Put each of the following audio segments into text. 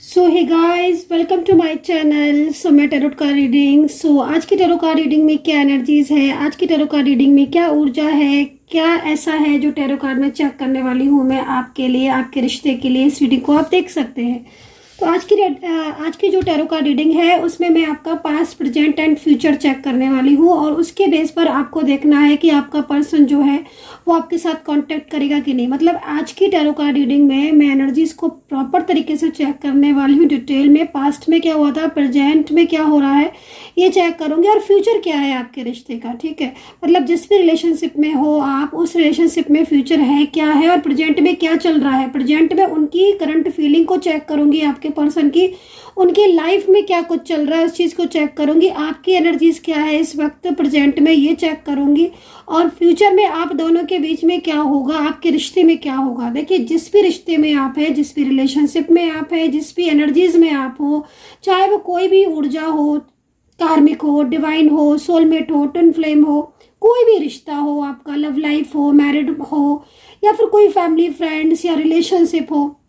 So hey guys, welcome to my channel. मैं tarot का reading. आज की टैरो का रीडिंग में क्या एनर्जीज है, आज की टैरो का रीडिंग में क्या ऊर्जा है, क्या ऐसा है जो टैरो कार्ड में चेक करने वाली हूँ मैं आपके लिए, आपके रिश्ते के लिए। इस रीडिंग को आप देख सकते हैं। तो आज की जो टैरो का रीडिंग है उसमें मैं आपका past, present and future check करने वाली हूँ और उसके बेस पर आपको देखना है कि आपका पर्सन जो है वो आपके साथ कांटेक्ट करेगा कि नहीं। मतलब आज की टैरो कार्ड रीडिंग में मैं एनर्जीज को प्रॉपर तरीके से चेक करने वाली हूँ, डिटेल में। पास्ट में क्या हुआ था, प्रेजेंट में क्या हो रहा है, ये चेक करूंगी, और फ्यूचर क्या है आपके रिश्ते का। ठीक है, मतलब जिस भी रिलेशनशिप में हो आप, उस रिलेशनशिप में फ्यूचर है क्या है और प्रेजेंट में क्या चल रहा है। प्रेजेंट में उनकी करंट फीलिंग को चेक करूंगी, आपके पर्सन की उनके लाइफ में क्या कुछ चल रहा है उस चीज़ को चेक करूंगी। आपकी एनर्जीज क्या है इस वक्त प्रेजेंट में, ये चेक करूंगी। और फ्यूचर में आप दोनों के बीच में क्या होगा, आपके रिश्ते में क्या होगा। देखिए, जिस भी रिश्ते में आप है, जिस भी रिलेशनशिप में आप है, जिस भी एनर्जीज में आप हो, चाहे वो कोई भी ऊर्जा हो, कार्मिक हो, डिवाइन हो, सोलमेट हो, ट्विन फ्लेम हो, कोई भी रिश्ता हो आपका, लव लाइफ हो, मैरिड हो, या फिर कोई फैमिली फ्रेंड्स या रिलेशनशिप हो,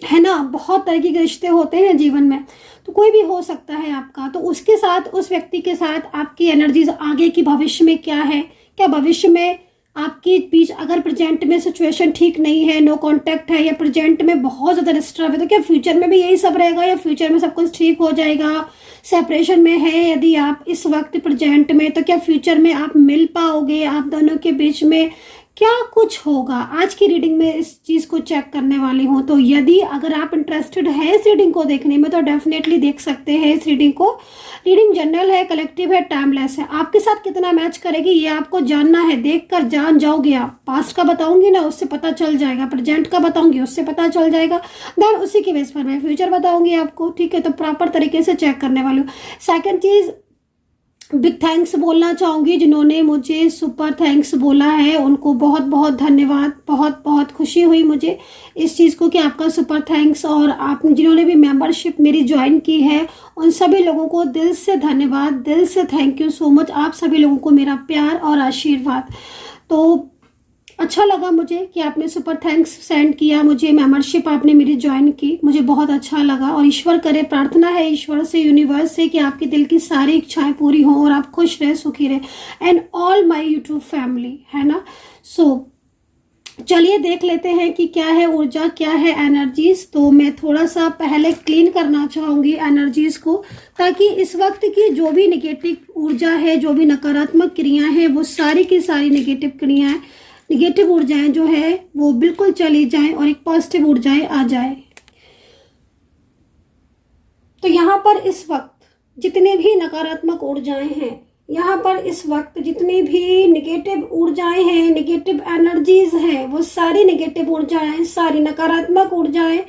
है ना। बहुत तरह के रिश्ते होते हैं जीवन में, तो कोई भी हो सकता है आपका। तो उसके साथ, उस व्यक्ति के साथ आपकी एनर्जीज आगे की भविष्य में क्या है, क्या भविष्य में आपके बीच अगर प्रेजेंट में सिचुएशन ठीक नहीं है, नो कांटेक्ट है, या प्रेजेंट में बहुत ज़्यादा डिस्टर्ब है, तो क्या फ्यूचर में भी यही सब रहेगा या फ्यूचर में सब कुछ ठीक हो जाएगा। सेपरेशन में है यदि आप इस वक्त प्रेजेंट में, तो क्या फ्यूचर में आप मिल पाओगे, आप दोनों के बीच में क्या कुछ होगा। आज की रीडिंग में इस चीज़ को चेक करने वाली हूँ। तो यदि अगर आप इंटरेस्टेड हैं इस रीडिंग को देखने में तो डेफिनेटली देख सकते हैं इस रीडिंग को। रीडिंग जनरल है, कलेक्टिव है, टाइमलेस है। आपके साथ कितना मैच करेगी ये आपको जानना है, देखकर जान जाओगे आप। पास्ट का बताऊंगी ना, उससे पता चल जाएगा। प्रेजेंट का बताऊंगी, उससे पता चल जाएगा। देन उसी के बेस पर मैं फ्यूचर बताऊंगी आपको। ठीक है, तो प्रॉपर तरीके से चेक करने वाली हूँ। सेकेंड चीज़, बिग थैंक्स बोलना चाहूँगी जिन्होंने मुझे सुपर थैंक्स बोला है, उनको बहुत बहुत धन्यवाद। बहुत बहुत खुशी हुई मुझे इस चीज़ को कि आपका सुपर थैंक्स। और आप जिन्होंने भी मेंबरशिप मेरी ज्वाइन की है उन सभी लोगों को दिल से धन्यवाद, दिल से थैंक यू सो मच। आप सभी लोगों को मेरा प्यार और आशीर्वाद। तो अच्छा लगा मुझे कि आपने सुपर थैंक्स सेंड किया मुझे, मेंबरशिप आपने मेरी ज्वाइन की, मुझे बहुत अच्छा लगा। और ईश्वर करे, प्रार्थना है ईश्वर से, यूनिवर्स से, कि आपके दिल की सारी इच्छाएं पूरी हों और आप खुश रहे, सुखी रहे। And all my YouTube family, है ना। चलिए देख लेते हैं कि क्या है ऊर्जा, क्या है एनर्जीज। तो मैं थोड़ा सा पहले क्लीन करना चाहूंगी एनर्जीज को, ताकि इस वक्त की जो भी निगेटिव ऊर्जा है, जो भी नकारात्मक क्रियाएं हैं, वो सारी की सारी निगेटिव क्रियाएं, निगेटिव ऊर्जाएं जो है वो बिल्कुल चली जाएं और एक पॉजिटिव ऊर्जाएं आ जाए। तो यहाँ पर इस वक्त जितने भी नकारात्मक ऊर्जाएं हैं, यहाँ पर इस वक्त जितनी भी निगेटिव ऊर्जाएं हैं, निगेटिव एनर्जीज हैं, वो सारी निगेटिव ऊर्जाएं, सारी नकारात्मक ऊर्जाएं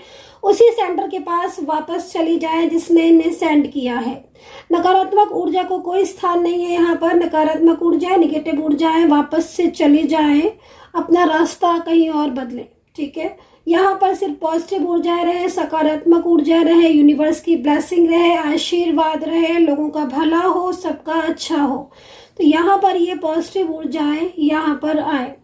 उसी सेंटर के पास वापस चली जाए जिसने इन्हें सेंड किया है। नकारात्मक ऊर्जा को कोई स्थान नहीं है यहाँ पर। नकारात्मक ऊर्जाएं, निगेटिव ऊर्जाएं वापस से चली जाएं, अपना रास्ता कहीं और बदले। ठीक है, यहाँ पर सिर्फ पॉजिटिव ऊर्जाएं रहे, सकारात्मक ऊर्जा रहे, यूनिवर्स की ब्लेसिंग रहे, आशीर्वाद रहे, लोगों का भला हो, सबका अच्छा हो। तो यहाँ पर ये पॉजिटिव ऊर्जाएं यहाँ पर आए।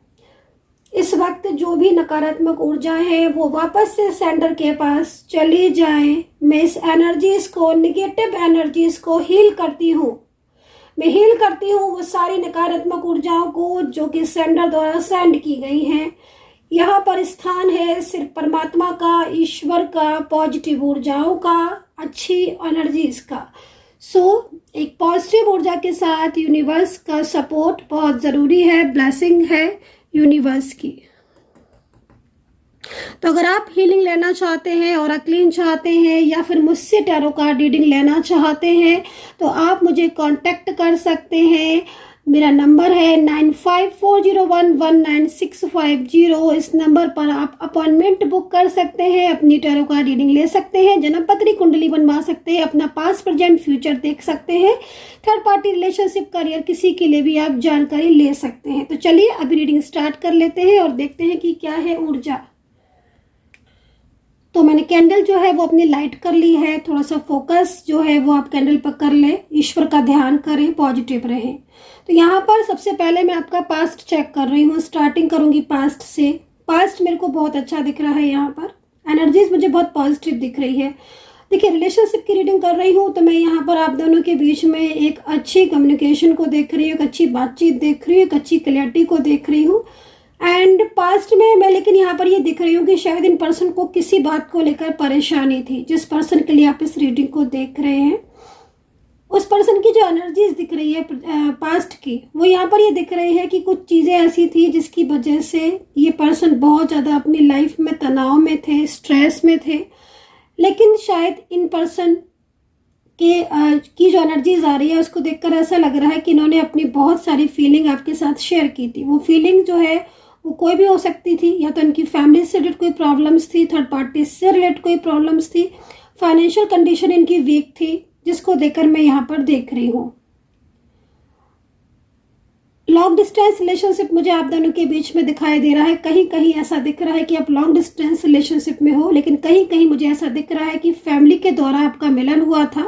इस वक्त जो भी नकारात्मक ऊर्जा है वो वापस से सेंटर के पास चली जाए। मैं इस एनर्जीज को, निगेटिव एनर्जीज को हील करती हूँ। मैं हील करती हूँ वो सारी नकारात्मक ऊर्जाओं को जो कि सेंटर द्वारा सेंड की गई हैं। यहाँ पर स्थान है सिर्फ परमात्मा का, ईश्वर का, पॉजिटिव ऊर्जाओं का, अच्छी एनर्जीज का। एक पॉजिटिव ऊर्जा के साथ यूनिवर्स का सपोर्ट बहुत ज़रूरी है, ब्लेसिंग है यूनिवर्स की। तो अगर आप हीलिंग लेना चाहते हैं और क्लीन चाहते हैं या फिर मुझसे टैरो कार्ड रीडिंग लेना चाहते हैं तो आप मुझे कांटेक्ट कर सकते हैं। मेरा नंबर है 9540119650। इस नंबर पर आप अपॉइंटमेंट बुक कर सकते हैं, अपनी टैरो कार्ड रीडिंग ले सकते हैं, जन्म पत्री कुंडली बनवा सकते हैं, अपना पास्ट प्रेजेंट फ्यूचर देख सकते हैं, थर्ड पार्टी रिलेशनशिप, करियर, किसी के लिए भी आप जानकारी ले सकते हैं। तो चलिए अभी रीडिंग स्टार्ट कर लेते हैं और देखते हैं कि क्या है ऊर्जा। तो मैंने कैंडल जो है वो अपनी लाइट कर ली है। थोड़ा सा फोकस जो है वो आप कैंडल पर कर लें, ईश्वर का ध्यान करें, पॉजिटिव रहें। तो यहाँ पर सबसे पहले मैं आपका पास्ट चेक कर रही हूँ। स्टार्टिंग करूंगी पास्ट से। पास्ट मेरे को बहुत अच्छा दिख रहा है यहाँ पर। एनर्जीज मुझे बहुत पॉजिटिव दिख रही है। देखिए, रिलेशनशिप की रीडिंग कर रही हूँ तो मैं यहाँ पर आप दोनों के बीच में एक अच्छी कम्युनिकेशन को देख रही हूँ, एक अच्छी बातचीत देख रही हूँ, एक अच्छी क्लियरिटी को देख रही हूँ। एंड पास्ट में मैं लेकिन यहाँ पर ये दिख रही हूँ कि शायद इन पर्सन को किसी बात को लेकर परेशानी थी। जिस पर्सन के लिए आप इस रीडिंग को देख रहे हैं, उस पर्सन की जो एनर्जीज दिख रही है पास्ट की, वो यहाँ पर ये दिख रही है कि कुछ चीज़ें ऐसी थी जिसकी वजह से ये पर्सन बहुत ज़्यादा अपनी लाइफ में तनाव में थे, स्ट्रेस में थे। लेकिन शायद इन पर्सन के की जो एनर्जीज आ रही है उसको देखकर ऐसा लग रहा है कि इन्होंने अपनी बहुत सारी फीलिंग आपके साथ शेयर की थी। वो फीलिंग जो है वो कोई भी हो सकती थी, या तो इनकी फैमिली से रिलेटेड कोई प्रॉब्लम्स थी, थर्ड पार्टी से रिलेटेड कोई प्रॉब्लम्स थी, फाइनेंशियल कंडीशन इनकी वीक थी, जिसको देखकर मैं यहाँ पर देख रही हूँ। लॉन्ग डिस्टेंस रिलेशनशिप मुझे आप दोनों के बीच में दिखाई दे रहा है। कहीं कहीं ऐसा दिख रहा है कि आप लॉन्ग डिस्टेंस रिलेशनशिप में हो, लेकिन कहीं कहीं मुझे ऐसा दिख रहा है कि फैमिली के द्वारा आपका मिलन हुआ था।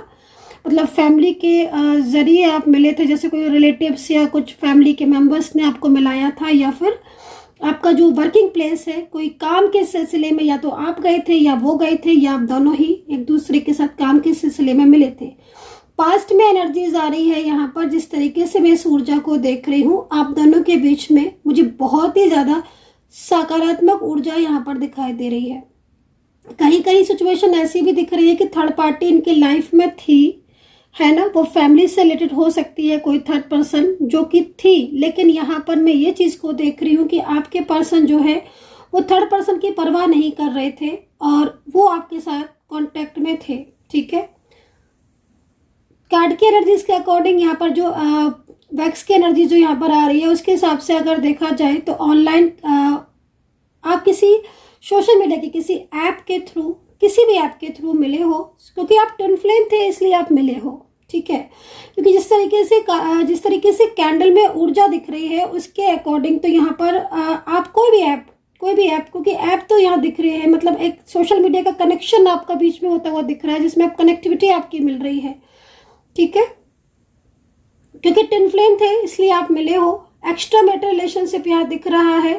मतलब फैमिली के जरिए आप मिले थे, जैसे कोई रिलेटिव्स या कुछ फैमिली के मेंबर्स ने आपको मिलाया था, या फिर आपका जो वर्किंग प्लेस है कोई काम के सिलसिले में या तो आप गए थे या वो गए थे, या आप दोनों ही एक दूसरे के साथ काम के सिलसिले में मिले थे। पास्ट में एनर्जीज आ रही है यहाँ पर। जिस तरीके से मैं इस ऊर्जा को देख रही हूँ, आप दोनों के बीच में मुझे बहुत ही ज्यादा सकारात्मक ऊर्जा यहाँ पर दिखाई दे रही है। कहीं कहीं सिचुएशन ऐसी भी दिख रही है कि थर्ड पार्टी इनके लाइफ में थी, है ना। वो फैमिली से रिलेटेड हो सकती है, कोई थर्ड पर्सन जो कि थी। लेकिन यहाँ पर मैं ये चीज को देख रही हूँ कि आपके पर्सन जो है वो थर्ड पर्सन की परवाह नहीं कर रहे थे और वो आपके साथ कांटेक्ट में थे, ठीक है। कार्ड की एनर्जीज के अकॉर्डिंग यहाँ पर जो वैक्स की एनर्जी जो यहाँ पर आ रही है, उसके हिसाब से अगर देखा जाए तो ऑनलाइन आप किसी सोशल मीडिया के किसी ऐप के थ्रू, किसी भी ऐप के थ्रू मिले हो, क्योंकि आप ट्विन फ्लेम थे इसलिए आप मिले हो, ठीक है। क्योंकि जिस तरीके से कैंडल में ऊर्जा दिख रही है उसके अकॉर्डिंग तो यहाँ पर आप कोई भी ऐप, क्योंकि ऐप तो यहाँ दिख रहे हैं, मतलब एक सोशल मीडिया का कनेक्शन आपका बीच में होता हुआ दिख रहा है, जिसमें आप कनेक्टिविटी आपकी मिल रही है, ठीक है। क्योंकि ट्विन फ्लेम थे इसलिए आप मिले हो। एक्स्ट्रा मैटर रिलेशनशिप यहाँ दिख रहा है।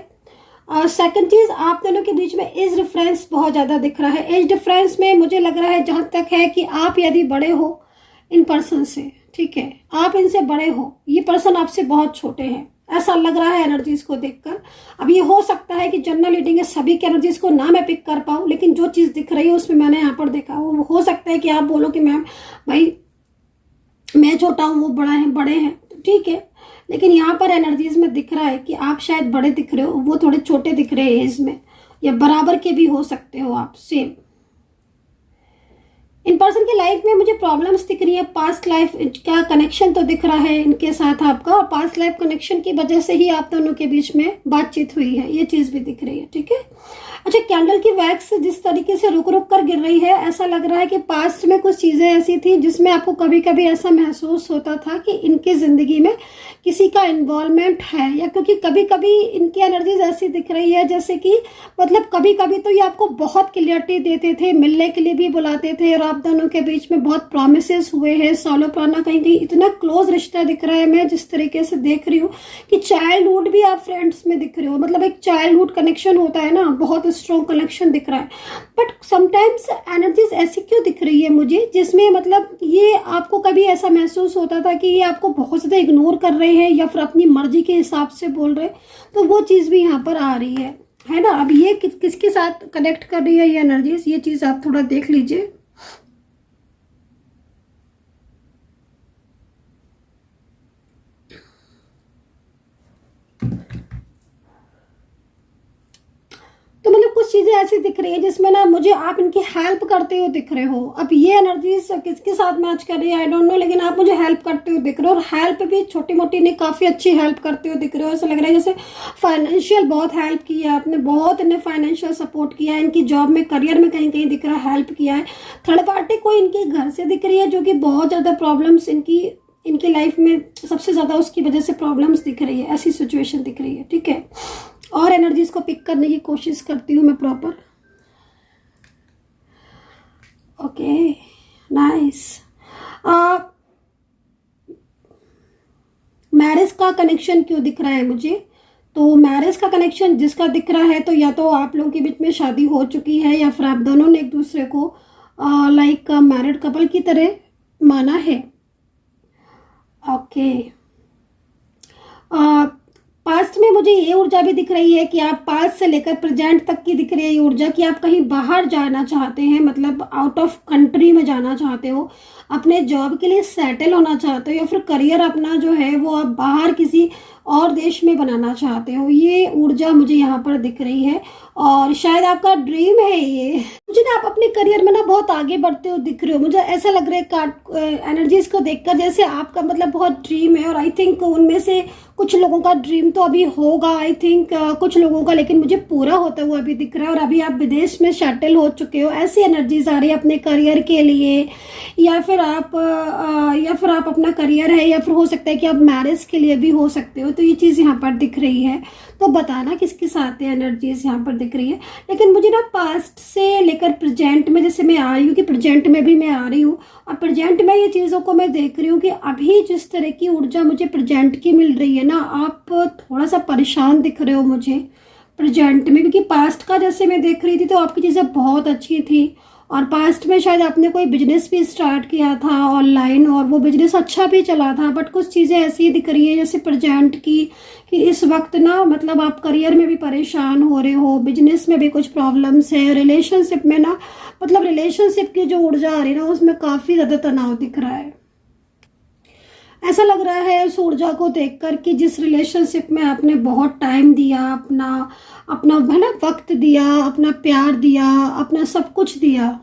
और सेकंड चीज, आप दोनों के बीच में एज डिफरेंस बहुत ज्यादा दिख रहा है। एज डिफरेंस में मुझे लग रहा है जहां तक है कि आप यदि बड़े हो इन पर्सन से, ठीक है, आप इनसे बड़े हो, ये पर्सन आपसे बहुत छोटे हैं, ऐसा लग रहा है एनर्जीज को देखकर। अब ये हो सकता है कि जनरल रीडिंग है, सभी की एनर्जीज को ना मैं पिक कर पाऊं, लेकिन जो चीज दिख रही है उसमें मैंने यहाँ पर देखा, वो हो सकता है कि आप बोलो कि मैम भाई मैं छोटा हूँ वो बड़े हैं, तो ठीक है। लेकिन यहाँ पर एनर्जीज में दिख रहा है कि आप शायद बड़े दिख रहे हो, वो थोड़े छोटे दिख रहे हैं एज में, या बराबर के भी हो सकते हो आप, सेम। इन पर्सन की लाइफ में मुझे प्रॉब्लम्स दिख रही है। पास्ट लाइफ का कनेक्शन तो दिख रहा है इनके साथ आपका, और पास्ट लाइफ कनेक्शन की वजह से ही आप दोनों के बीच में बातचीत हुई है, ये चीज भी दिख रही है, ठीक है। अच्छा, कैंडल की वैक्स जिस तरीके से रुक रुक कर गिर रही है, ऐसा लग रहा है कि पास्ट में कुछ चीजें ऐसी थी जिसमें आपको कभी कभी ऐसा महसूस होता था कि इनकी जिंदगी में किसी का इन्वॉल्वमेंट है, या क्योंकि कभी कभी इनकी एनर्जीज ऐसी दिख रही है जैसे कि मतलब कभी कभी तो ये आपको बहुत क्लियरिटी देते थे, मिलने के लिए भी बुलाते थे, और आप दोनों के बीच में बहुत प्रॉमिसेस हुए हैं, सालों पुराना कहीं कहीं इतना क्लोज रिश्ता दिख रहा है। मैं जिस तरीके से देख रही हूँ कि चाइल्डहुड भी आप फ्रेंड्स में दिख रहे हो, मतलब एक चाइल्डहुड कनेक्शन होता है ना, बहुत स्ट्रॉन्ग कनेक्शन दिख रहा है। बट समटाइम्स एनर्जीज ऐसी क्यों दिख रही है मुझे, जिसमें मतलब ये आपको कभी ऐसा महसूस होता था कि ये आपको बहुत ज्यादा इग्नोर कर रहे हैं या फिर अपनी मर्जी के हिसाब से बोल रहे, तो वो चीज भी यहाँ पर आ रही है ना। अब ये किसके साथ कनेक्ट कर रही है ये एनर्जीज, ये चीज आप थोड़ा देख लीजिए। तो मतलब कुछ चीजें ऐसी दिख रही है जिसमें ना मुझे आप इनकी हेल्प करते हुए दिख रहे हो। अब ये एनर्जीज किसके साथ मैच कर रही है आई डोंट नो, लेकिन आप मुझे हेल्प करते हुए दिख रहे हो, और हेल्प भी छोटी मोटी नहीं, काफी अच्छी हेल्प करते हुए दिख रहे हो। ऐसा लग रहा है जैसे फाइनेंशियल बहुत हेल्प की है आपने, बहुत इन्हें फाइनेंशियल सपोर्ट किया है, इनकी जॉब में, करियर में कहीं कहीं दिख रहा है हेल्प किया है। थर्ड पार्टी कोई इनके घर से दिख रही है जो कि बहुत ज्यादा प्रॉब्लम्स इनकी लाइफ में सबसे ज्यादा उसकी वजह से प्रॉब्लम्स दिख रही है, ऐसी सिचुएशन दिख रही है, ठीक है। और एनर्जीज को पिक करने की कोशिश करती हूँ मैं प्रॉपर। Okay, nice. मैरिज का कनेक्शन क्यों दिख रहा है मुझे, तो मैरिज का कनेक्शन जिसका दिख रहा है, तो या तो आप लोगों के बीच में शादी हो चुकी है या फिर आप दोनों ने एक दूसरे को लाइक मैरिड कपल की तरह माना है। ओके, पास्ट में मुझे ये ऊर्जा भी दिख रही है कि आप पास्ट से लेकर प्रेजेंट तक की दिख रही है ये ऊर्जा कि आप कहीं बाहर जाना चाहते हैं, मतलब आउट ऑफ कंट्री में जाना चाहते हो, अपने जॉब के लिए सेटल होना चाहते हो, या फिर करियर अपना जो है वो आप बाहर किसी और देश में बनाना चाहते हो। ये ऊर्जा मुझे यहाँ पर दिख रही है और शायद आपका ड्रीम है ये। मुझे ना आप अपने करियर में ना बहुत आगे बढ़ते हो दिख रहे हो। मुझे ऐसा लग रहा है एनर्जीज को देखकर जैसे आपका मतलब बहुत ड्रीम है, और आई थिंक उनमें से कुछ लोगों का ड्रीम तो अभी होगा, आई थिंक कुछ लोगों का, लेकिन मुझे पूरा होता हुआ अभी दिख रहा है। और अभी आप विदेश में सेटल हो चुके हो, ऐसी एनर्जीज आ रही है अपने करियर के लिए, या फिर आप अपना करियर है, या फिर हो सकता है कि आप मैरिज के लिए भी हो सकते हो। तो ये चीज़ यहाँ पर दिख रही है, तो बताना किसके साथ है एनर्जीज यहाँ पर दिख रही है। लेकिन मुझे ना पास्ट से लेकर प्रेजेंट में जैसे मैं आ रही हूँ कि प्रेजेंट में भी मैं आ रही हूँ, और प्रेजेंट में ये चीज़ों को मैं देख रही हूँ कि अभी जिस तरह की ऊर्जा मुझे प्रेजेंट की मिल रही है ना, आप थोड़ा सा परेशान दिख रहे हो मुझे प्रेजेंट में, क्योंकि पास्ट का जैसे मैं देख रही थी तो आपकी चीज़ें बहुत अच्छी थी, और पास्ट में शायद आपने कोई बिजनेस भी स्टार्ट किया था ऑनलाइन, और वो बिजनेस अच्छा भी चला था। बट कुछ चीज़ें ऐसी दिख रही है जैसे प्रेजेंट की कि इस वक्त ना मतलब आप करियर में भी परेशान हो रहे हो, बिजनेस में भी कुछ प्रॉब्लम्स है, रिलेशनशिप में ना मतलब रिलेशनशिप की जो ऊर्जा आ रही है ना उसमें काफ़ी ज़्यादा तनाव दिख रहा है। ऐसा लग रहा है उस ऊर्जा को देखकर कि जिस रिलेशनशिप में आपने बहुत टाइम दिया, अपना अपना है ना वक्त दिया, अपना प्यार दिया, अपना सब कुछ दिया,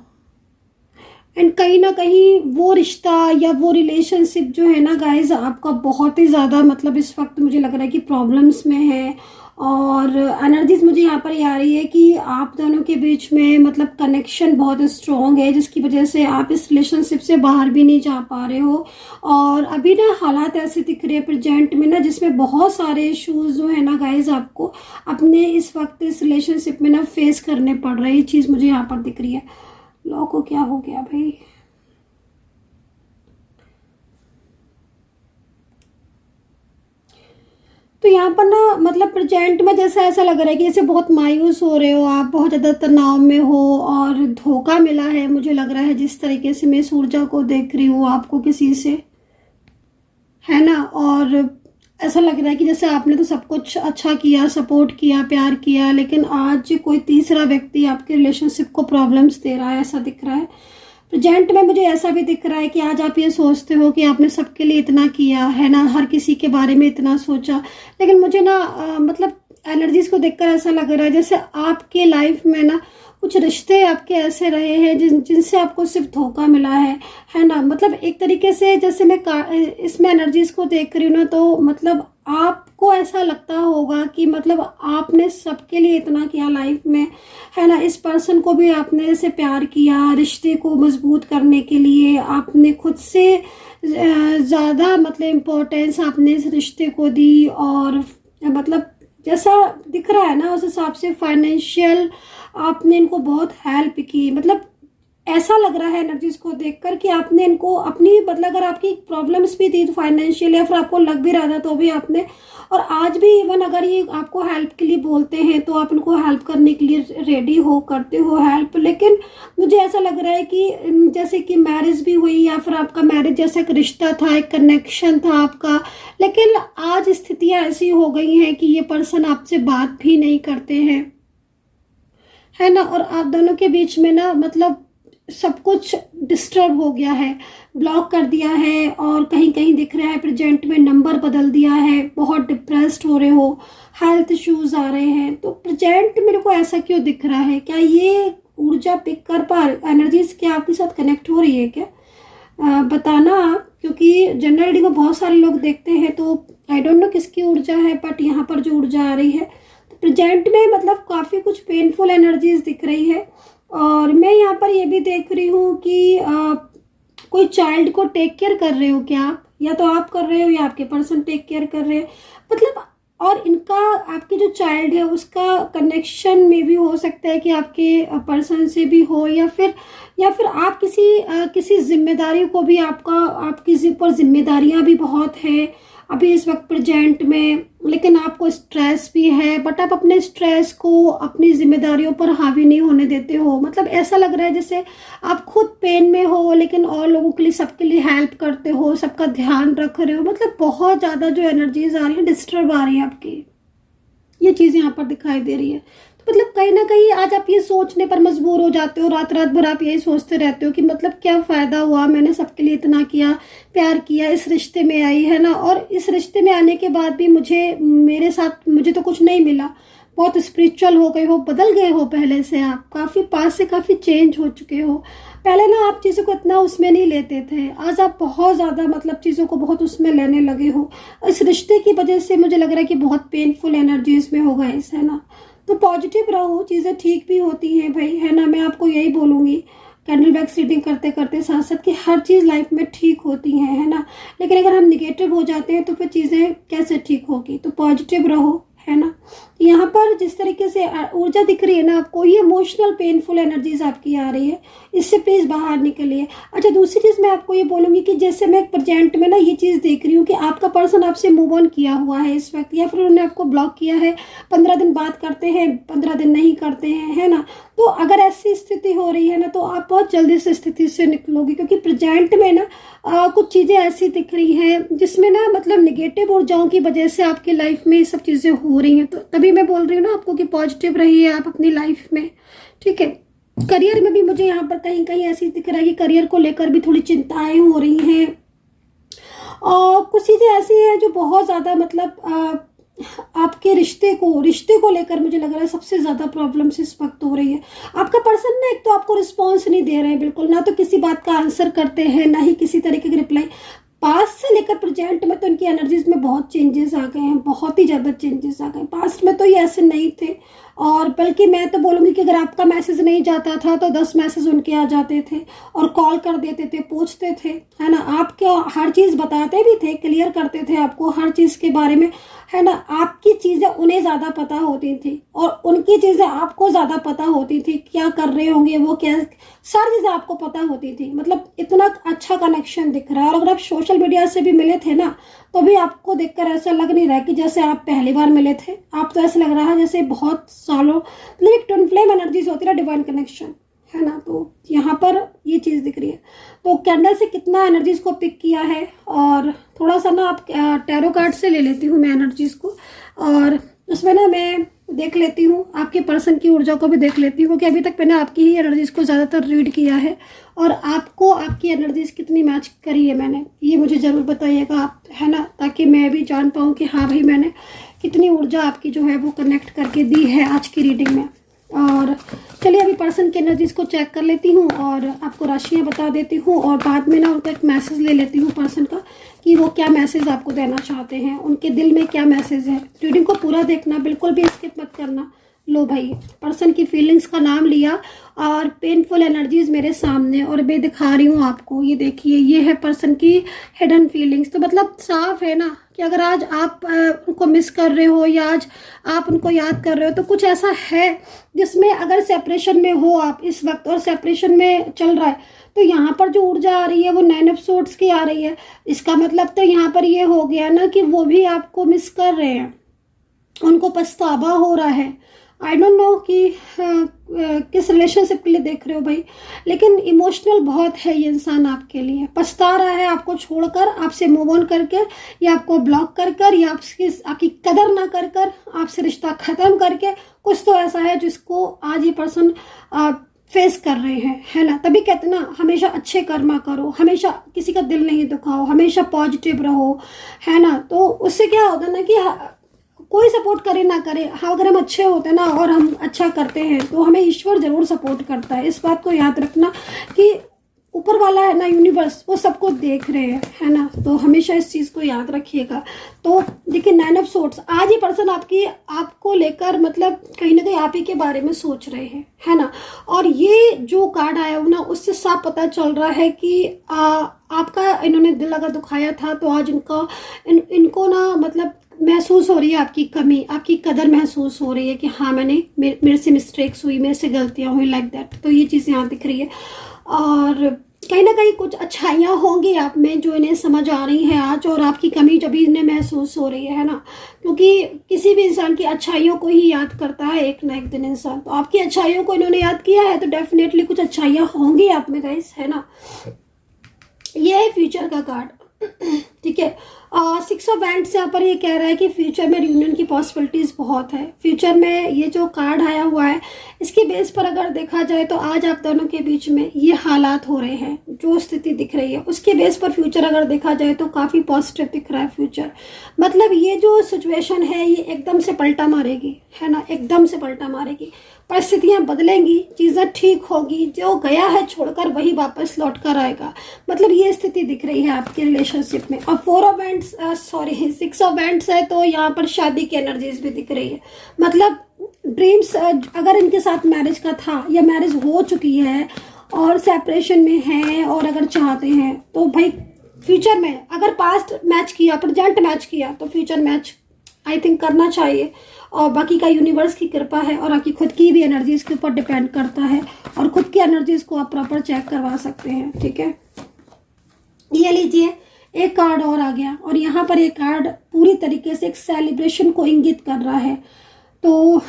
एंड कहीं ना कहीं वो रिश्ता या वो रिलेशनशिप जो है ना गाइज आपका बहुत ही ज़्यादा मतलब इस वक्त मुझे लग रहा है कि प्रॉब्लम्स में है। और एनर्जीज मुझे यहाँ पर ये आ रही है कि आप दोनों के बीच में मतलब कनेक्शन बहुत स्ट्रॉन्ग है, जिसकी वजह से आप इस रिलेशनशिप से बाहर भी नहीं जा पा रहे हो। और अभी ना हालात ऐसे दिख रहे हैं प्रेजेंट में ना जिसमें बहुत सारे इश्यूज जो है ना गाइज आपको अपने इस वक्त इस रिलेशनशिप में ना फेस करने पड़ रहे हैं। ये चीज़ मुझे यहाँ पर दिख रही है। लॉ को क्या हो गया भाई? तो यहाँ पर ना मतलब प्रेजेंट में जैसा ऐसा लग रहा है कि जैसे बहुत मायूस हो रहे हो आप, बहुत ज़्यादा तनाव में हो, और धोखा मिला है मुझे लग रहा है जिस तरीके से मैं इस ऊर्जा को देख रही हूँ आपको किसी से, है ना। और ऐसा लग रहा है कि जैसे आपने तो सब कुछ अच्छा किया, सपोर्ट किया, प्यार किया, लेकिन आज कोई तीसरा व्यक्ति आपके रिलेशनशिप को प्रॉब्लम्स दे रहा है, ऐसा दिख रहा है प्रेजेंट में। मुझे ऐसा भी दिख रहा है कि आज आप ये सोचते हो कि आपने सबके लिए इतना किया है ना, हर किसी के बारे में इतना सोचा, लेकिन मुझे ना मतलब एनर्जीज को देखकर ऐसा लग रहा है जैसे आपके लाइफ में ना कुछ रिश्ते आपके ऐसे रहे हैं जिनसे आपको सिर्फ धोखा मिला है ना। मतलब एक तरीके से जैसे मैं इसमें एनर्जीज को देख रही हूँ ना, तो मतलब आपको ऐसा लगता होगा कि मतलब आपने सबके लिए इतना किया लाइफ में, है ना। इस पर्सन को भी आपने जैसे प्यार किया, रिश्ते को मजबूत करने के लिए आपने खुद से ज़्यादा मतलब इम्पोर्टेंस आपने इस रिश्ते को दी, और मतलब जैसा दिख रहा है ना उस हिसाब से फाइनेंशियल आपने इनको बहुत हेल्प की। मतलब ऐसा लग रहा है एनर्जीज को देखकर कि आपने इनको अपनी मतलब अगर आपकी प्रॉब्लम्स भी थी तो फाइनेंशियल, या फिर आपको लग भी रहा था तो भी आपने, और आज भी इवन अगर ये आपको हेल्प के लिए बोलते हैं तो आप इनको हेल्प करने के लिए रेडी हो, करते हो हेल्प। लेकिन मुझे ऐसा लग रहा है कि जैसे कि मैरिज भी हुई या फिर आपका मैरिज जैसा एक रिश्ता था, एक कनेक्शन था आपका, लेकिन आज स्थितियां ऐसी हो गई हैं कि ये पर्सन आपसे बात भी नहीं करते हैं, है ना। और आप दोनों के बीच में ना मतलब सब कुछ डिस्टर्ब हो गया है, ब्लॉक कर दिया है, और कहीं कहीं दिख रहा है प्रेजेंट में नंबर बदल दिया है, बहुत डिप्रेस्ड हो रहे हो, हेल्थ इश्यूज आ रहे हैं। तो प्रेजेंट मेरे को ऐसा क्यों दिख रहा है? क्या ये ऊर्जा पिक कर पा एनर्जीज क्या आपके साथ कनेक्ट हो रही है क्या? बताना आप, क्योंकि जनरल रीडिंग में बहुत सारे लोग देखते हैं तो आई डोंट नो किसकी ऊर्जा है, बट यहाँ पर जो ऊर्जा आ रही है तो प्रेजेंट में मतलब काफ़ी कुछ पेनफुल एनर्जीज दिख रही है। और मैं यहाँ पर ये भी देख रही हूँ कि कोई चाइल्ड को टेक केयर कर रहे हो क्या आप, या तो आप कर रहे हो या आपके पर्सन टेक केयर कर रहे हैं, मतलब। और इनका आपकी जो चाइल्ड है उसका कनेक्शन में भी हो सकता है कि आपके पर्सन से भी हो, या फिर आप किसी जिम्मेदारी को भी आपकी ऊपर जिम्मेदारियां भी बहुत है, अभी इस वक्त प्रेजेंट में, लेकिन आपको स्ट्रेस भी है, बट आप अपने स्ट्रेस को अपनी जिम्मेदारियों पर हावी नहीं होने देते हो। मतलब ऐसा लग रहा है जैसे आप खुद पेन में हो, लेकिन और लोगों के लिए, सबके लिए हेल्प करते हो, सबका ध्यान रख रहे हो। मतलब बहुत ज़्यादा जो एनर्जीज आ रही है, डिस्टर्ब आ रही है आपकी, ये चीज़ यहाँ पर दिखाई दे रही है। तो मतलब कहीं ना कहीं आज आप ये सोचने पर मजबूर हो जाते हो, रात रात भर आप यही सोचते रहते हो कि मतलब क्या फ़ायदा हुआ, मैंने सबके लिए इतना किया, प्यार किया, इस रिश्ते में आई, है ना, और इस रिश्ते में आने के बाद भी मुझे तो कुछ नहीं मिला। बहुत स्पिरिचुअल हो गए हो, बदल गए हो, पहले से आप काफ़ी पास से काफ़ी चेंज हो चुके हो। पहले ना आप चीज़ों को इतना उसमें नहीं लेते थे, आज आप बहुत ज़्यादा मतलब चीज़ों को बहुत उसमें लेने लगे हो। इस रिश्ते की वजह से मुझे लग रहा है कि बहुत पेनफुल एनर्जी इसमें हो गए, है ना। तो पॉजिटिव रहो, चीज़ें ठीक भी होती हैं भाई, है ना। मैं आपको यही बोलूँगी कैंडल वैक्स रीडिंग करते करते साथ साथ कि हर चीज़ लाइफ में ठीक होती है ना। लेकिन अगर हम निगेटिव हो जाते हैं तो फिर चीज़ें कैसे ठीक होगी। तो पॉजिटिव रहो, है ना। यहाँ पर जिस तरीके से ऊर्जा दिख रही है ना आपको, ये इमोशनल पेनफुल एनर्जीज आपकी आ रही है, इससे प्लीज़ बाहर निकलिए। अच्छा, दूसरी चीज़ मैं आपको ये बोलूँगी कि जैसे मैं प्रेजेंट में ना ये चीज़ देख रही हूँ कि आपका पर्सन आपसे मूव ऑन किया हुआ है इस वक्त, या फिर उन्होंने आपको ब्लॉक किया है। 15 दिन बात करते हैं, 15 दिन नहीं करते हैं, है ना। तो अगर ऐसी स्थिति हो रही है ना, तो आप बहुत जल्दी से स्थिति से निकलोगे, क्योंकि प्रेजेंट में ना कुछ चीज़ें ऐसी दिख रही हैं जिसमें ना मतलब निगेटिव ऊर्जाओं की वजह से आपकी लाइफ में ये सब चीज़ें हो रही हैं। तो तभी मैं बोल रही हूँ ना आपको कि पॉजिटिव रहिए आप अपनी लाइफ में, ठीक है। करियर में भी मुझे यहाँ पर कहीं कहीं ऐसी दिख रहा है कि करियर को लेकर भी थोड़ी चिंताएं हो रही हैं, और कुछ चीज़ें ऐसी हैं जो बहुत ज़्यादा मतलब आपके रिश्ते को लेकर मुझे लग रहा है सबसे ज़्यादा प्रॉब्लम्स इस वक्त हो रही है। आपका पर्सन ना, एक तो आपको रिस्पॉन्स नहीं दे रहे हैं बिल्कुल, ना तो किसी बात का आंसर करते हैं, ना ही किसी तरीके की रिप्लाई। पास्ट से लेकर प्रेजेंट में तो इनकी एनर्जीज में बहुत चेंजेस आ गए हैं, बहुत ही ज़्यादा चेंजेस आ गए। पास्ट में तो ये ऐसे नहीं थे, और बल्कि मैं तो बोलूँगी कि अगर आपका मैसेज नहीं जाता था तो 10 मैसेज उनके आ जाते थे, और कॉल कर देते थे, पूछते थे, है ना। आपके हर चीज़ बताते भी थे, क्लियर करते थे आपको हर चीज़ के बारे में, है ना। आपकी चीज़ें उन्हें ज़्यादा पता होती थी, और उनकी चीज़ें आपको ज़्यादा पता होती थी, क्या कर रहे होंगे वो, क्या सारी चीज़ें आपको पता होती थी। मतलब इतना अच्छा कनेक्शन दिख रहा है। और अगर आप सोशल मीडिया से भी मिले थे ना, तो भी आपको देखकर ऐसा लग नहीं रहा कि जैसे आप पहली बार मिले थे। आप तो ऐसा लग रहा है जैसे बहुत सालों, मतलब एक ट्विन फ्लेम एनर्जीज होती है ना, डिवाइन कनेक्शन, है ना। तो यहाँ पर ये चीज़ दिख रही है। तो कैंडल से कितना एनर्जीज को पिक किया है, और थोड़ा सा ना आप टैरो कार्ड से ले लेती हूँ मैं एनर्जीज को, और उसमें ना मैं देख लेती हूँ आपके पर्सन की ऊर्जा को भी देख लेती हूँ कि अभी तक मैंने आपकी ही एनर्जीज को ज़्यादातर रीड किया है, और आपको आपकी एनर्जीज कितनी मैच करी है मैंने, ये मुझे ज़रूर बताइएगा आप, है ना, ताकि मैं भी जान पाऊँ कि हाँ भाई मैंने कितनी ऊर्जा आपकी जो है वो कनेक्ट करके दी है आज की रीडिंग में। और चलिए अभी पर्सन की एनर्जीज को चेक कर लेती हूँ और आपको राशियाँ बता देती हूँ, और बाद में ना उनका एक मैसेज ले लेती हूँ पर्सन का कि वो क्या मैसेज आपको देना चाहते हैं, उनके दिल में क्या मैसेज है। रीडिंग को पूरा देखना, बिल्कुल भी स्किप मत करना। लो भाई, पर्सन की फीलिंग्स का नाम लिया और पेनफुल एनर्जीज मेरे सामने, और मैं दिखा रही हूँ आपको, ये देखिए, ये है पर्सन की हिडन फीलिंग्स। तो मतलब साफ है ना कि अगर आज आप उनको मिस कर रहे हो, या आज आप उनको याद कर रहे हो, तो कुछ ऐसा है जिसमें अगर सेपरेशन में हो आप इस वक्त, और सेपरेशन में चल रहा है, तो यहाँ पर जो ऊर्जा आ रही है वो 9 ऑफ सोर्ड्स की आ रही है। इसका मतलब तो यहाँ पर ये हो गया ना कि वो भी आपको मिस कर रहे हैं, उनको पछतावा हो रहा है। आई डोंट नो कि किस रिलेशनशिप के लिए देख रहे हो भाई, लेकिन इमोशनल बहुत है ये इंसान आपके लिए। पछता रहा है आपको छोड़कर, आपसे मूव ऑन करके, या आपको ब्लॉक कर कर, या आपकी कदर ना कर कर, आपसे रिश्ता खत्म करके। कुछ तो ऐसा है जिसको आज ये पर्सन फेस कर रहे हैं, है ना। तभी कहते ना, हमेशा अच्छे कर्मा करो, हमेशा किसी का दिल नहीं दुखाओ, हमेशा पॉजिटिव रहो, है ना। तो उससे क्या होता है ना कि कोई सपोर्ट करे ना करे, हाँ अगर हम अच्छे होते हैं ना और हम अच्छा करते हैं तो हमें ईश्वर जरूर सपोर्ट करता है। इस बात को याद रखना कि ऊपर वाला है ना, यूनिवर्स, वो सबको देख रहे हैं, है ना। तो हमेशा इस चीज़ को याद रखिएगा। तो देखिए 9 ऑफ सोर्ड्स, आज ये पर्सन आपको लेकर मतलब कहीं ना कहीं आप ही के बारे में सोच रहे हैं, है ना। और ये जो कार्ड आया हो ना, उससे साफ पता चल रहा है कि आपका इन्होंने दिल अगर दुखाया था, तो आज इनको ना मतलब महसूस हो रही है आपकी कमी, आपकी कदर महसूस हो रही है कि हाँ मेरे से मिस्टेक्स हुई, मेरे से गलतियाँ हुई, लाइक दैट। तो ये चीज़ यहाँ दिख रही है। और कहीं ना कहीं कुछ अच्छाइयाँ होंगी आप में जो इन्हें समझ आ रही हैं आज, और आपकी कमी जब भी इन्हें महसूस हो रही है ना, क्योंकि किसी भी इंसान की अच्छाइयों को ही याद करता है एक ना एक दिन इंसान। तो आपकी अच्छाइयों को इन्होंने याद किया है तो डेफिनेटली कुछ अच्छाइयाँ होंगी आप में गाइस, है ना। ये है फ्यूचर का कार्ड, ठीक है। 6 ऑफ वैंड्स यहाँ पर ये कह रहा है कि फ्यूचर में रियूनियन की पॉसिबिलिटीज बहुत है। फ्यूचर में ये जो कार्ड आया हुआ है इसके बेस पर अगर देखा जाए तो आज आप दोनों के बीच में ये हालात हो रहे हैं, जो स्थिति दिख रही है उसके बेस पर फ्यूचर अगर देखा जाए तो काफ़ी पॉजिटिव दिख रहा है फ्यूचर। मतलब ये जो सिचुएशन है ये एकदम से पलटा मारेगी, है ना, एकदम से पलटा मारेगी। परिस्थितियां बदलेंगी, चीज़ें ठीक होगी, जो गया है छोड़कर वही वापस लौट कर आएगा। मतलब ये स्थिति दिख रही है आपके रिलेशनशिप में। और 4 ऑफ वैंड्स 6 ऑफ वैंड्स है तो यहाँ पर शादी की एनर्जीज भी दिख रही है। मतलब ड्रीम्स, अगर इनके साथ मैरिज का था या मैरिज हो चुकी है और सेपरेशन में है और अगर चाहते हैं तो भाई फ्यूचर में अगर पास्ट मैच किया, प्रेजेंट मैच किया तो फ्यूचर मैच आई थिंक करना चाहिए। और बाकी का यूनिवर्स की कृपा है और आपकी खुद की भी एनर्जीज के ऊपर डिपेंड करता है, और खुद की एनर्जीज को आप प्रॉपर चेक करवा सकते हैं, ठीक है। ये लीजिए, एक कार्ड और आ गया, और यहाँ पर एक कार्ड पूरी तरीके से एक सेलिब्रेशन को इंगित कर रहा है। तो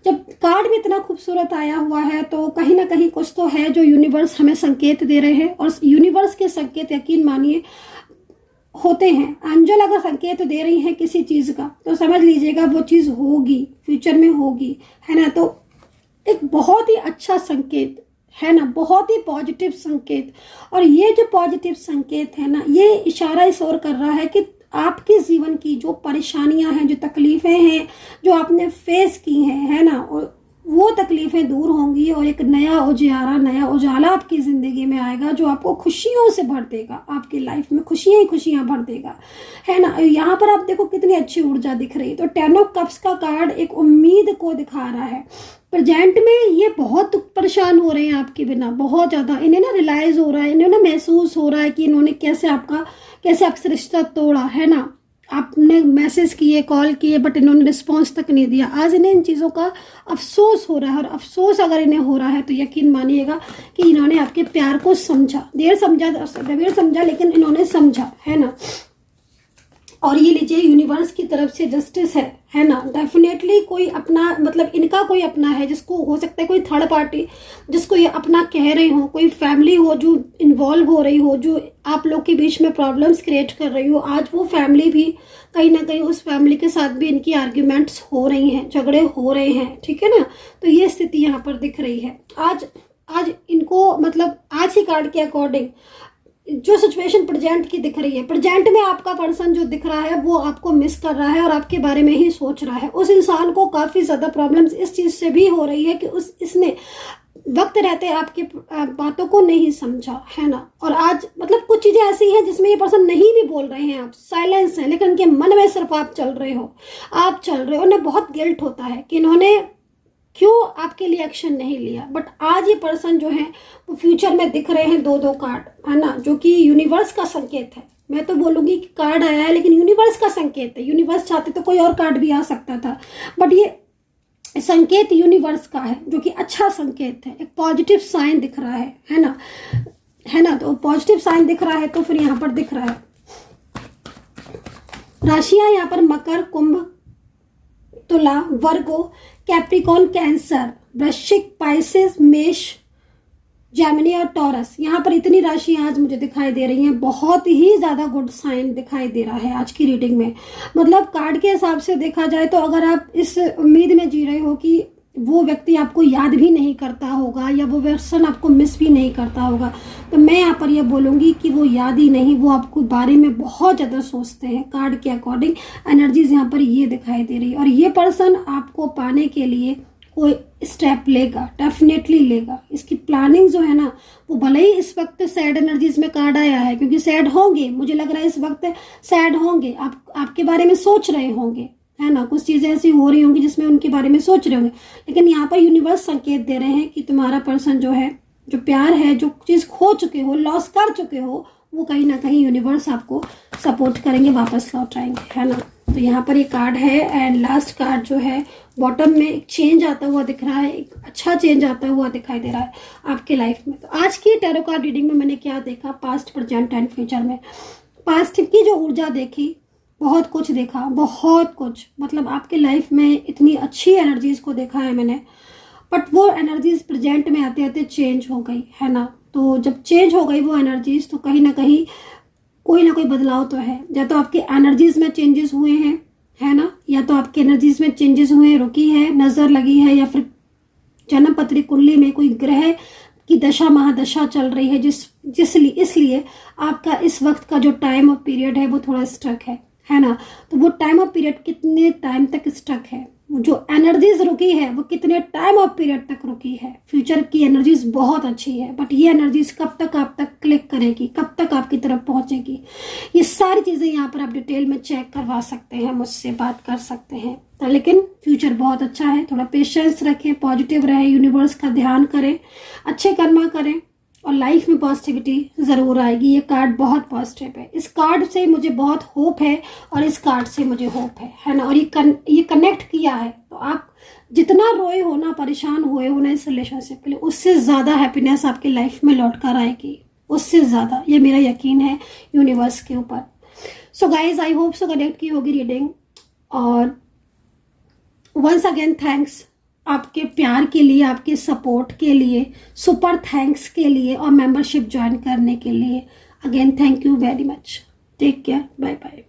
जब कार्ड में इतना खूबसूरत आया हुआ है तो कहीं ना कहीं कुछ तो है जो यूनिवर्स हमें संकेत दे रहे हैं, और यूनिवर्स के संकेत यकीन मानिए होते हैं। एंजल अगर संकेत दे रही हैं किसी चीज़ का तो समझ लीजिएगा वो चीज़ होगी, फ्यूचर में होगी, है ना। तो एक बहुत ही अच्छा संकेत है ना, बहुत ही पॉजिटिव संकेत। और ये जो पॉजिटिव संकेत है ना, ये इशारा इस ओर कर रहा है कि आपके जीवन की जो परेशानियां हैं, जो तकलीफें हैं, जो आपने फेस की हैं, है ना, और वो तकलीफें दूर होंगी और एक नया उजियारा, नया उजाला आपकी ज़िंदगी में आएगा जो आपको खुशियों से भर देगा, आपकी लाइफ में खुशियाँ ही खुशियाँ भर देगा, है ना। यहाँ पर आप देखो कितनी अच्छी ऊर्जा दिख रही है। तो 10 ऑफ कप्स का कार्ड एक उम्मीद को दिखा रहा है। प्रेजेंट में ये बहुत परेशान हो रहे हैं आपके बिना, बहुत ज़्यादा। इन्हें ना रियलाइज़ हो रहा है, इन्हें ना महसूस हो रहा है कि इन्होंने कैसे आपसे रिश्ता तोड़ा, है ना। आपने मैसेज किए, कॉल किए, बट इन्होंने रिस्पॉन्स तक नहीं दिया। आज इन्हें इन चीज़ों का अफसोस हो रहा है, और अफसोस अगर इन्हें हो रहा है तो यकीन मानिएगा कि इन्होंने आपके प्यार को समझा, देर समझा लेकिन इन्होंने समझा, है ना। और ये लीजिए, यूनिवर्स की तरफ से जस्टिस है ना। डेफिनेटली कोई अपना, मतलब इनका कोई अपना है, जिसको हो सकता है कोई थर्ड पार्टी जिसको ये अपना कह रहे हो, कोई फैमिली हो जो इन्वॉल्व हो रही हो, जो आप लोग के बीच में प्रॉब्लम्स क्रिएट कर रही हो। आज वो फैमिली भी कहीं ना कहीं, उस फैमिली के साथ भी इनकी आर्ग्यूमेंट्स हो रही हैं, झगड़े हो रहे हैं, ठीक है ना। तो ये स्थिति यहाँ पर दिख रही है। आज इनको, मतलब आज ही कार्ड के अकॉर्डिंग जो सिचुएशन प्रेजेंट की दिख रही है, प्रेजेंट में आपका पर्सन जो दिख रहा है वो आपको मिस कर रहा है और आपके बारे में ही सोच रहा है। उस इंसान को काफ़ी ज़्यादा प्रॉब्लम्स इस चीज़ से भी हो रही है कि इसने वक्त रहते आपकी बातों को नहीं समझा, है ना। और आज मतलब कुछ चीज़ें ऐसी हैं जिसमें ये पर्सन नहीं भी बोल रहे हैं, आप साइलेंस हैं, लेकिन उनके मन में सिर्फ आप चल रहे हो। उन्हें बहुत गिल्ट होता है कि इन्होंने क्यों आपके लिए एक्शन नहीं लिया। बट आज ये पर्सन जो है वो फ्यूचर में दिख रहे हैं 2-2 कार्ड, है ना, जो कि यूनिवर्स का संकेत है। मैं तो बोलूँगी कि कार्ड आया है लेकिन यूनिवर्स का संकेत है। यूनिवर्स चाहते तो कोई और कार्ड भी आ सकता था, बट ये संकेत यूनिवर्स का है जो कि अच्छा संकेत है। एक पॉजिटिव साइन दिख रहा है ना। तो पॉजिटिव साइन दिख रहा है तो फिर यहाँ पर दिख रहा है राशियाँ यहाँ पर मकर, कुंभ, तुला, वर्गो, कैप्रिकॉन, कैंसर, वृश्चिक, पाइसेस, मेष, जेमिनी और टॉरस। यहाँ पर इतनी राशियाँ आज मुझे दिखाई दे रही हैं। बहुत ही ज़्यादा गुड साइन दिखाई दे रहा है आज की रीडिंग में। मतलब कार्ड के हिसाब से देखा जाए तो अगर आप इस उम्मीद में जी रहे हो कि वो व्यक्ति आपको याद भी नहीं करता होगा या वो पर्सन आपको मिस भी नहीं करता होगा, तो मैं यहाँ पर यह बोलूँगी कि वो याद ही नहीं, वो आपको बारे में बहुत ज़्यादा सोचते हैं। कार्ड के अकॉर्डिंग एनर्जीज यहाँ पर ये दिखाई दे रही है। और ये पर्सन आपको पाने के लिए कोई स्टेप लेगा, डेफिनेटली लेगा। इसकी प्लानिंग जो है ना, वो भले ही इस वक्त सैड एनर्जीज में कार्ड आया है, क्योंकि सैड होंगे, मुझे लग रहा है इस वक्त सैड होंगे, आपके बारे में सोच रहे होंगे, है ना। कुछ चीज़ें ऐसी हो रही होंगी जिसमें उनके बारे में सोच रहे होंगे, लेकिन यहाँ पर यूनिवर्स संकेत दे रहे हैं कि तुम्हारा पर्सन जो है, जो प्यार है, जो चीज़ खो चुके हो, लॉस कर चुके हो, वो कहीं ना कहीं यूनिवर्स आपको सपोर्ट करेंगे, वापस लौट आएंगे, है ना। तो यहाँ पर ये कार्ड है एंड लास्ट कार्ड जो है बॉटम में एक चेंज आता हुआ दिख रहा है, एक अच्छा चेंज आता हुआ दिखाई दे रहा है आपके लाइफ में। तो आज की टैरो कार्ड रीडिंग में मैंने क्या देखा, पास्ट, प्रेजेंट एंड फ्यूचर में। पास्ट की जो ऊर्जा देखी, बहुत कुछ देखा, बहुत कुछ, मतलब आपके लाइफ में इतनी अच्छी एनर्जीज को देखा है मैंने, बट वो एनर्जीज प्रेजेंट में आते आते चेंज हो गई है ना। तो जब चेंज हो गई वो एनर्जीज, तो कहीं ना कहीं कोई ना कोई बदलाव तो है। या तो आपकी एनर्जीज में चेंजेस हुए हैं, है ना, या तो आपकी एनर्जीज में चेंजेस हुए, रुकी है, नजर लगी है, या फिर जन्म पत्री कुंडली में कोई ग्रह की दशा महादशा चल रही है इसलिए आपका इस वक्त का जो टाइम ऑफ पीरियड है वो थोड़ा स्टक है ना। तो वो टाइम ऑफ पीरियड कितने टाइम तक स्टक है, जो एनर्जीज रुकी है वो कितने टाइम ऑफ पीरियड तक रुकी है। फ्यूचर की एनर्जीज बहुत अच्छी है, बट ये एनर्जीज कब तक आप तक क्लिक करेगी, कब तक आपकी तरफ पहुंचेगी, ये सारी चीजें यहाँ पर आप डिटेल में चेक करवा सकते हैं, मुझसे बात कर सकते हैं। तो लेकिन फ्यूचर बहुत अच्छा है, थोड़ा पेशेंस रखें, पॉजिटिव रहे, यूनिवर्स का ध्यान करें, अच्छे कर्म करें और लाइफ में पॉजिटिविटी ज़रूर आएगी। ये कार्ड बहुत पॉजिटिव है, इस कार्ड से मुझे बहुत होप है और इस कार्ड से मुझे होप है ना। और ये कनेक्ट किया है तो आप जितना रोए हो ना, परेशान हुए हो ना इस रिलेशनशिप के लिए, उससे ज़्यादा हैप्पीनेस आपकी लाइफ में लौट कर आएगी, उससे ज़्यादा, ये मेरा यकीन है यूनिवर्स के ऊपर। So guys, I hope so connect की होगी रीडिंग। और वंस अगेन थैंक्स आपके प्यार के लिए, आपके सपोर्ट के लिए, सुपर थैंक्स के लिए और मेंबरशिप ज्वाइन करने के लिए। Again thank you very much. Take care, bye bye.